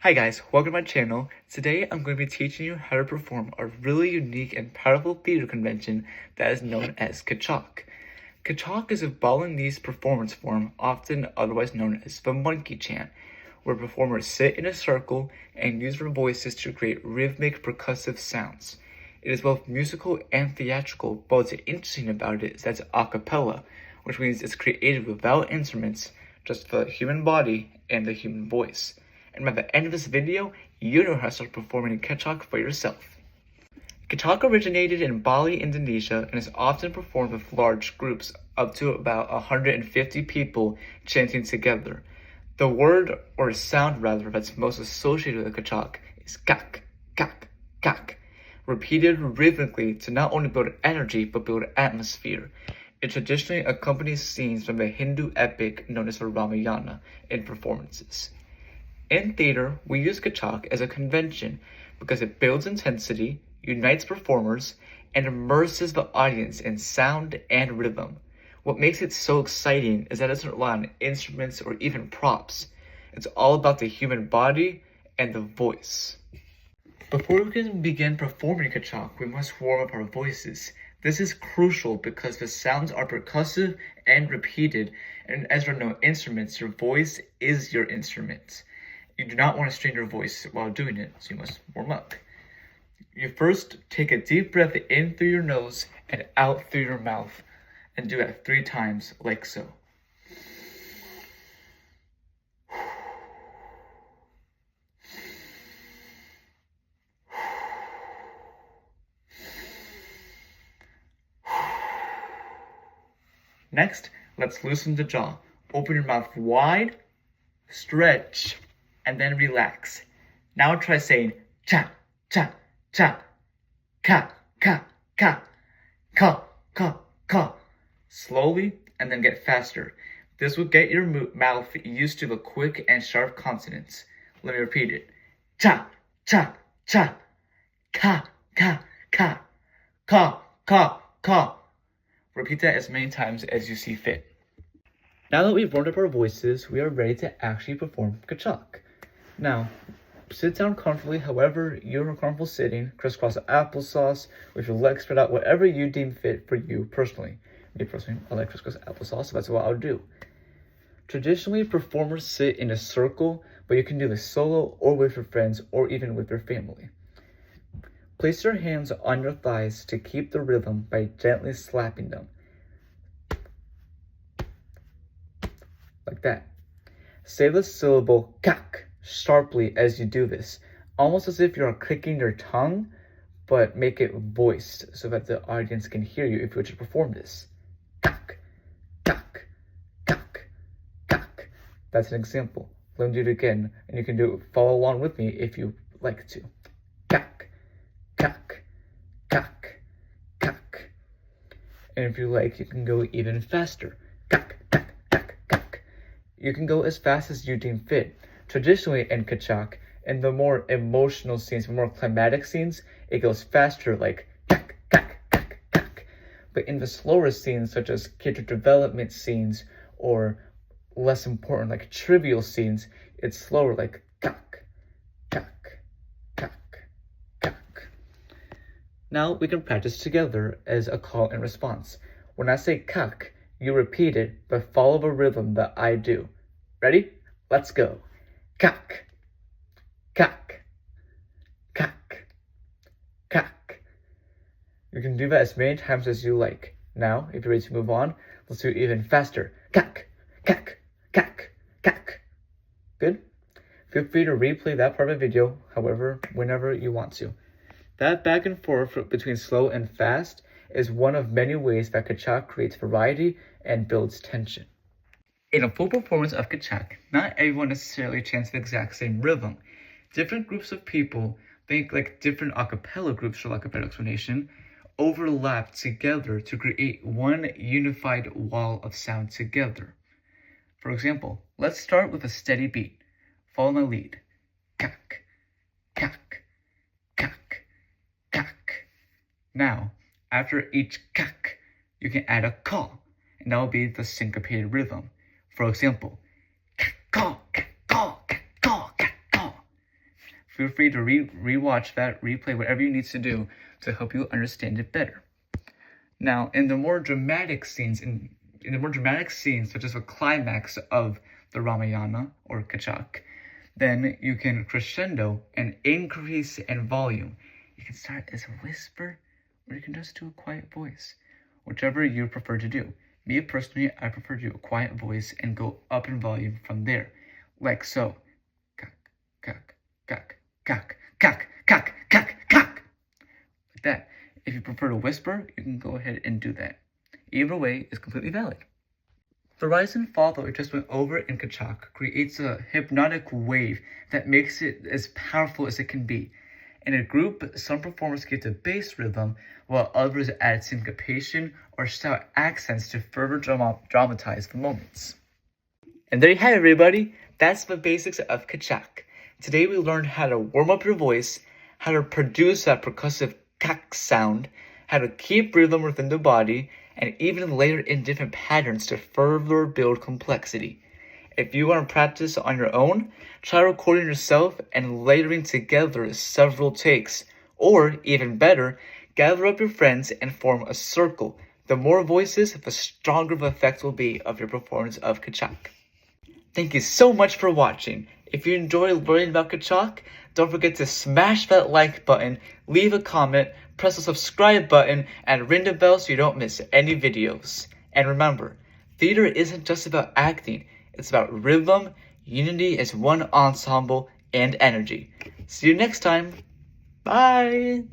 Hi guys, welcome to my channel. Today I'm going to be teaching you how to perform a really unique and powerful theater convention that is known as Kecak. Kecak is a Balinese performance form, often otherwise known as the monkey chant, where performers sit in a circle and use their voices to create rhythmic percussive sounds. It is both musical and theatrical, but what's interesting about it is that it's a cappella, which means it's created without instruments, just the human body and the human voice. And by the end of this video, you know how to start performing Kecak for yourself. Kecak originated in Bali, Indonesia, and is often performed with large groups, up to about 150 people chanting together. The word, or sound rather, that's most associated with Kecak is kak, kak, kak, repeated rhythmically to not only build energy, but build atmosphere. It traditionally accompanies scenes from the Hindu epic known as the Ramayana in performances. In theater, we use Kecak as a convention because it builds intensity, unites performers, and immerses the audience in sound and rhythm. What makes it so exciting is that it doesn't rely on instruments or even props. It's all about the human body and the voice. Before we can begin performing Kecak, we must warm up our voices. This is crucial because the sounds are percussive and repeated, and as there are no instruments, your voice is your instrument. You do not want to strain your voice while doing it, so you must warm up. You first take a deep breath in through your nose and out through your mouth, and do it 3 times like so. Next, let's loosen the jaw. Open your mouth wide, stretch, and then relax. Now try saying cha, cha, cha, ka, ka, ka, ka, ka, ka. Slowly, and then get faster. This will get your mouth used to the quick and sharp consonants. Let me repeat it. Cha, cha, cha, ka, ka, ka, ka, ka, ka. Repeat that as many times as you see fit. Now that we've warmed up our voices, we are ready to actually perform Kecak. Now, sit down comfortably however you're comfortable sitting, crisscross applesauce, with your legs spread out, whatever you deem fit for you personally. Me personally, I like crisscross applesauce, so that's what I'll do. Traditionally, performers sit in a circle, but you can do this solo or with your friends or even with your family. Place your hands on your thighs to keep the rhythm by gently slapping them. Like that. Say the syllable kak sharply as you do this, almost as if you're clicking your tongue, but make it voiced so that the audience can hear you if you were to perform this. Kak, kak, kak, kak. That's an example. Let me do it again, and you can follow along with me if you like to. Kak, kak, kak, kak. And if you like, you can go even faster. Kak, kak, kak, kak. You can go as fast as you deem fit. Traditionally in Kecak, in the more emotional scenes, the more climatic scenes, it goes faster like kak, kak, kak, kak. But in the slower scenes, such as character development scenes, or less important like trivial scenes, it's slower like kak, kak, kak, kak. Now we can practice together as a call and response. When I say kak, you repeat it, but follow the rhythm that I do. Ready? Let's go. Kak, kak, kak, kak. You can do that as many times as you like. Now, if you're ready to move on, let's do it even faster. Kak, kak, kak, kak. Good? Feel free to replay that part of the video, however, whenever you want to. That back and forth between slow and fast is one of many ways that Kecak creates variety and builds tension. In a full performance of Kecak, not everyone necessarily chants the exact same rhythm. Different groups of people, think like different a cappella groups for lack of better explanation, overlap together to create one unified wall of sound together. For example, let's start with a steady beat. Follow my lead. Kak, kak, kak, kak. Now, after each kak, you can add a call, and that will be the syncopated rhythm. For example, kak, call, kak, call, kak, call, kak, call. feel free to rewatch that, replay whatever you need to do to help you understand it better. Now, in the more dramatic scenes, such as the climax of the Ramayana or Kecak, then you can crescendo and increase in volume. You can start as a whisper, or you can just do a quiet voice, whichever you prefer to do. Me personally, I prefer to do a quiet voice and go up in volume from there, like so. Kak, kak, kak, kak, kak, kak, kak, kak. Like that. If you prefer to whisper, you can go ahead and do that. Either way is completely valid. The rise and fall that we just went over in Kecak creates a hypnotic wave that makes it as powerful as it can be. In a group, some performers get the bass rhythm, while others add syncopation or shout accents to further dramatize the moments. And there you have it, everybody. That's the basics of Kecak. Today we learned how to warm up your voice, how to produce that percussive kak sound, how to keep rhythm within the body, and even layer in different patterns to further build complexity. If you want to practice on your own, try recording yourself and layering together several takes. Or, even better, gather up your friends and form a circle. The more voices, the stronger the effect will be of your performance of Kecak. Thank you so much for watching. If you enjoyed learning about Kecak, don't forget to smash that like button, leave a comment, press the subscribe button, and ring the bell so you don't miss any videos. And remember, theater isn't just about acting, it's about rhythm, unity as one ensemble, and energy. See you next time. Bye!